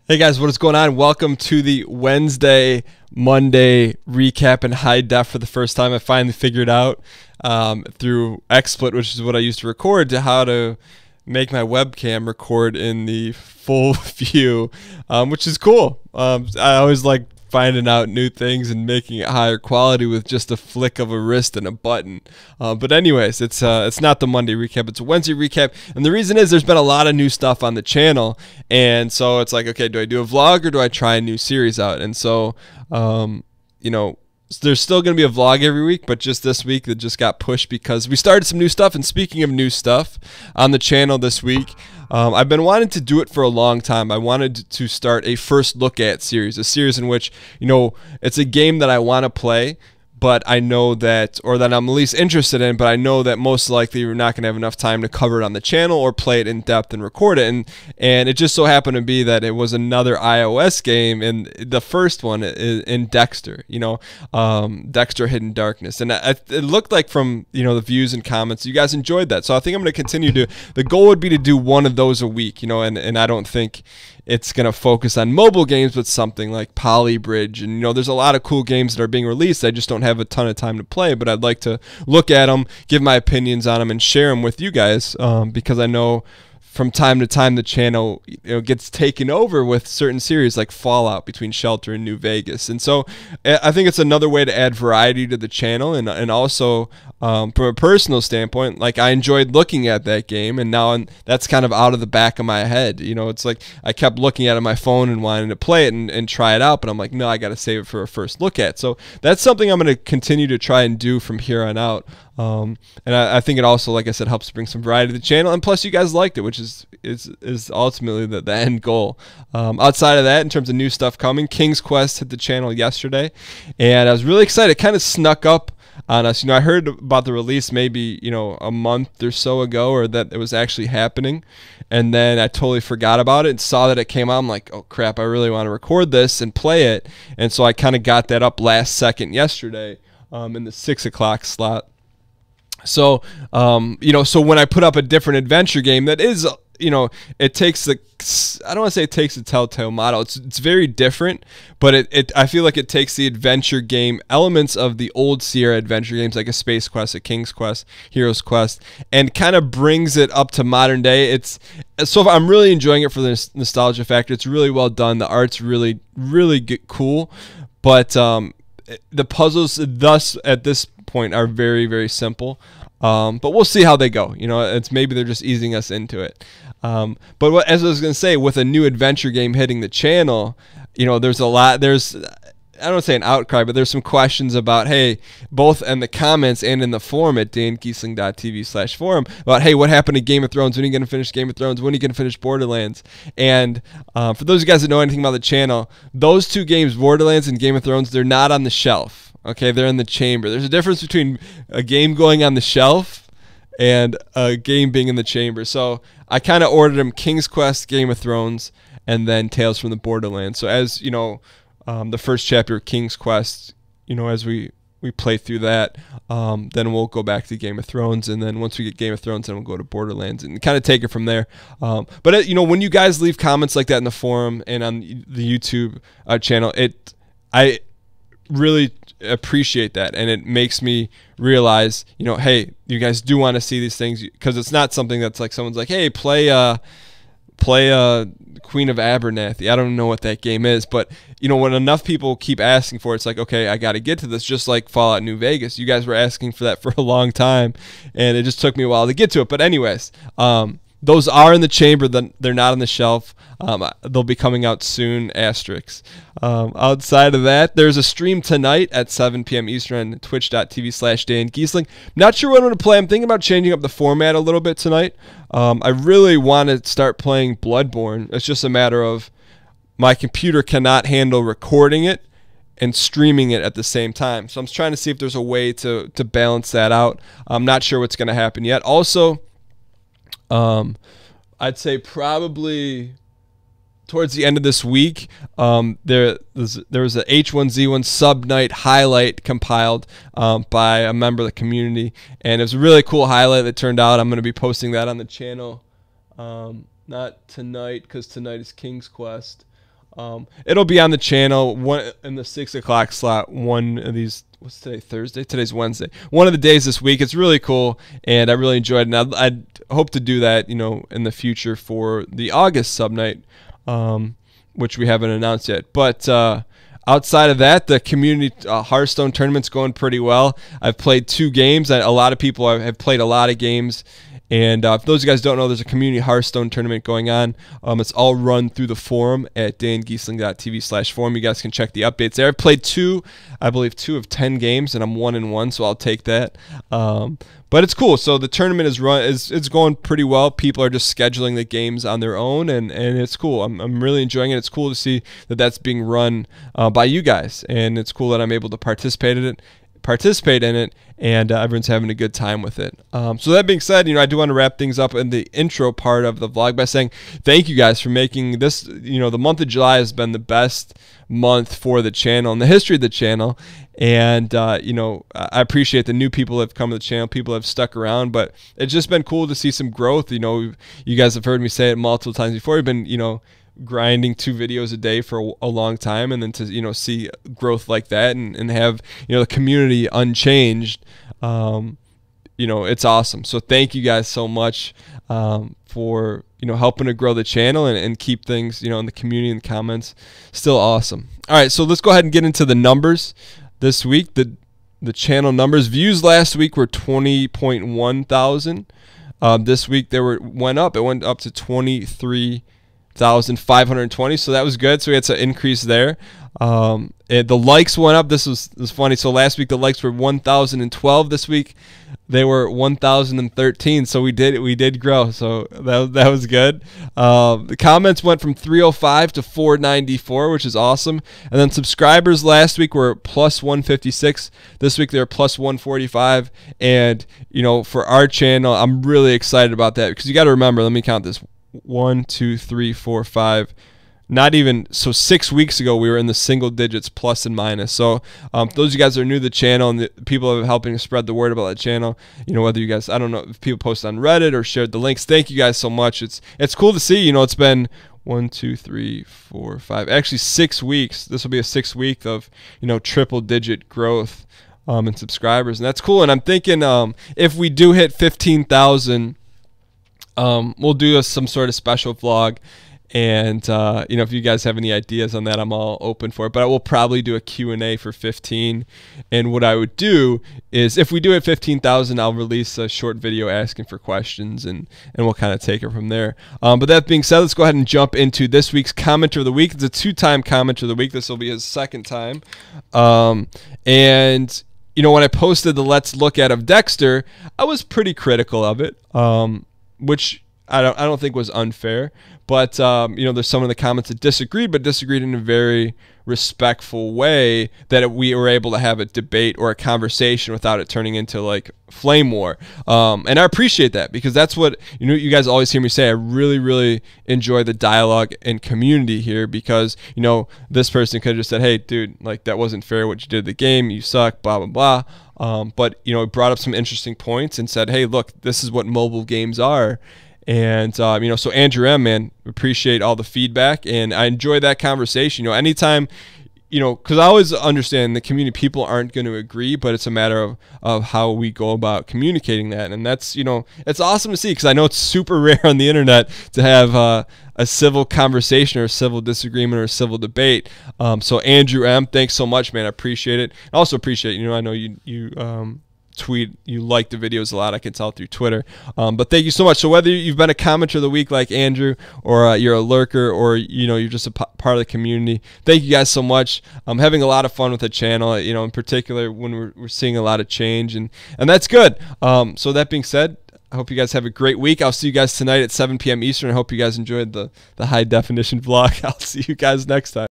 Hey guys, what is going on? Welcome to the Monday recap in high def for the first time. I finally figured out through XSplit, which is what I used to record, to how to make my webcam record in the full view, which is cool. I always like finding out new things and making it higher quality with just a flick of a wrist and a button. But anyways, it's not the Monday recap, it's a Wednesday recap. And the reason is there's been a lot of new stuff on the channel. And so it's like, okay, do I do a vlog or do I try a new series out? And so, you know, there's still going to be a vlog every week, but just this week it just got pushed because we started some new stuff. And speaking of new stuff on the channel this week, I've been wanting to do it for a long time. I wanted to start a first look at series, a series in which, you know, it's a game that I want to play, but I know that, or that I'm at least interested in, but I know that most likely we're not going to have enough time to cover it on the channel or play it in depth and record it. And it just so happened to be that it was another iOS game, and the first one in Dexter, you know, Dexter Hidden Darkness. And it looked like from, you know, the views and comments, you guys enjoyed that. So I think I'm going to continue to, the goal would be to do one of those a week, you know, and I don't think it's going to focus on mobile games, but something like Polybridge. And, you know, there's a lot of cool games that are being released. I just don't have a ton of time to play, but I'd like to look at them, give my opinions on them, and share them with you guys, because I know from time to time the channel, you know, gets taken over with certain series like Fallout between Shelter and New Vegas. And so I think it's another way to add variety to the channel, and also from a personal standpoint, like I enjoyed looking at that game, and now that's kind of out of the back of my head. You know, it's like I kept looking at it on my phone and wanting to play it and try it out, but I'm like, no, I got to save it for a first look at. So that's something I'm going to continue to try and do from here on out. And I think it also, like I said, helps bring some variety to the channel, and plus you guys liked it, which is ultimately the end goal. Outside of that, in terms of new stuff coming, King's Quest hit the channel yesterday, and I was really excited. It kind of snuck up on us. You know, I heard about the release maybe, you know, a month or so ago, or that it was actually happening, and then I totally forgot about it and saw that it came out. I'm like, oh crap, I really want to record this and play it. And so I kind of got that up last second yesterday, in the 6 o'clock slot. So, you know, so when I put up a different adventure game that is, you know, it takes the, I don't want to say it takes the Telltale model. It's very different, but I feel like it takes the adventure game elements of the old Sierra adventure games, like a Space Quest, a King's Quest, Hero's Quest, and kind of brings it up to modern day. So I'm really enjoying it for the nostalgia factor. It's really well done. The art's really, really cool, but the puzzles thus at this point are very, very simple. But we'll see how they go. You know, it's maybe they're just easing us into it. But as I was going to say, with a new adventure game hitting the channel, you know, there's a lot. I don't want to say an outcry, but there's some questions about, hey, both in the comments and in the forum at dangheesling.tv/forum about, hey, what happened to Game of Thrones? When are you going to finish Game of Thrones? When are you going to finish Borderlands? And for those of you guys that know anything about the channel, those two games, Borderlands and Game of Thrones, they're not on the shelf. Okay, they're in the chamber. There's a difference between a game going on the shelf and a game being in the chamber. So I kind of ordered them King's Quest, Game of Thrones, and then Tales from the Borderlands. So as you know, the first chapter of King's Quest, you know, as we play through that, then we'll go back to Game of Thrones, and then once we get Game of Thrones, then we'll go to Borderlands and kind of take it from there. But you know, when you guys leave comments like that in the forum and on the YouTube channel, I really appreciate that, and it makes me realize, you know, hey, you guys do want to see these things, because it's not something that's like someone's like, hey, play Queen of Abernathy. I don't know what that game is, but you know, when enough people keep asking for it, it's like, okay, I got to get to this. Just like Fallout New Vegas, you guys were asking for that for a long time, and it just took me a while to get to it. But anyways, those are in the chamber. They're not on the shelf. They'll be coming out soon. Asterix. Outside of that, there's a stream tonight at 7 p.m. Eastern on twitch.tv/DanGheesling. Not sure what I'm going to play. I'm thinking about changing up the format a little bit tonight. I really want to start playing Bloodborne. It's just a matter of my computer cannot handle recording it and streaming it at the same time. So I'm trying to see if there's a way to balance that out. I'm not sure what's going to happen yet. Also, I'd say probably towards the end of this week, there was a H1Z1 sub night highlight compiled by a member of the community, and it was a really cool highlight that turned out. I'm going to be posting that on the channel, not tonight because tonight is King's Quest, It'll be on the channel one in the 6 o'clock slot. One of these. What's today? Thursday. Today's Wednesday. One of the days this week. It's really cool, and I really enjoyed it. And I hope to do that, in the future for the August sub night, which we haven't announced yet. But outside of that, the community Hearthstone tournament's going pretty well. I've played 2 games. A lot of people have played a lot of games. And for those of you guys who don't know, there's a community Hearthstone tournament going on. It's all run through the forum at dangheesling.tv/forum. You guys can check the updates there. I've played 2 of 10 games, and I'm 1-1, so I'll take that. But it's cool. So the tournament is going pretty well. People are just scheduling the games on their own, and it's cool. I'm really enjoying it. It's cool to see that that's being run by you guys, and it's cool that I'm able to participate in it, and everyone's having a good time with it. So that being said, I do want to wrap things up in the intro part of the vlog by saying thank you guys for making this. The month of July has been the best month for the channel in the history of the channel, and I appreciate the new people that have come to the channel, people have stuck around, but it's just been cool to see some growth. You guys have heard me say it multiple times before. We've been grinding 2 videos a day for a long time, and then to see growth like that and have the community unchanged, it's awesome. So thank you guys so much for helping to grow the channel and keep things in the community and comments still awesome. All right, so let's go ahead and get into the numbers this week. The channel numbers. Views last week were 20.1 thousand. This week went up. It went up to 23,520, so that was good. So we had some increase there. And the likes went up. This was funny. So last week the likes were 1,012. This week they were 1,013. So we did grow. So that was good. The comments went from 305 to 494, which is awesome. And then subscribers last week were plus 156. This week they're plus 145. And for our channel, I'm really excited about that, because you got to remember. Let me count this. 1, 2, 3, 4, 5. Not even so. 6 weeks ago, we were in the single digits, plus and minus. So, for those of you guys that are new to the channel and the people that are helping spread the word about that channel, whether you guys, I don't know if people post on Reddit or shared the links. Thank you guys so much. It's cool to see. It's been 1, 2, 3, 4, 5. Actually, 6 weeks. This will be a 6th week of triple digit growth in subscribers, and that's cool. And I'm thinking if we do hit 15,000. We'll do some sort of special vlog, and if you guys have any ideas on that, I'm all open for it. But I will probably do a Q&A for 15, and what I would do is, if we do hit 15,000, I'll release a short video asking for questions, and we'll kind of take it from there. But that being said, let's go ahead and jump into this week's commenter of the week. It's a 2-time commenter of the week. This will be his 2nd time, and when I posted the Let's Look At of Dexter, I was pretty critical of it. Which I don't think was unfair, but there's some of the comments that disagreed, but disagreed in a very respectful way, that we were able to have a debate or a conversation without it turning into like flame war. And I appreciate that, because that's what you guys always hear me say. I really enjoy the dialogue and community here, because this person could have just said, hey dude, like, that wasn't fair what you did to the game, you suck, blah blah blah. But it brought up some interesting points and said, hey, look, this is what mobile games are. And so Andrew M, man, appreciate all the feedback, and I enjoy that conversation. Anytime, because I always understand the community, people aren't going to agree, but it's a matter of how we go about communicating that. And that's, it's awesome to see, because I know it's super rare on the internet to have a civil conversation or a civil disagreement or a civil debate. So Andrew M, thanks so much, man. I appreciate it. I also appreciate, I know you tweet, you like the videos a lot, I can tell through Twitter, but thank you so much. So whether you've been a commenter of the week like Andrew, or you're a lurker, or you're just a part of the community, thank you guys so much. I'm having a lot of fun with the channel, in particular when we're seeing a lot of change, and that's good. So that being said, I hope you guys have a great week. I'll see you guys tonight at 7 p.m. Eastern. I hope you guys enjoyed the high definition vlog. I'll see you guys next time.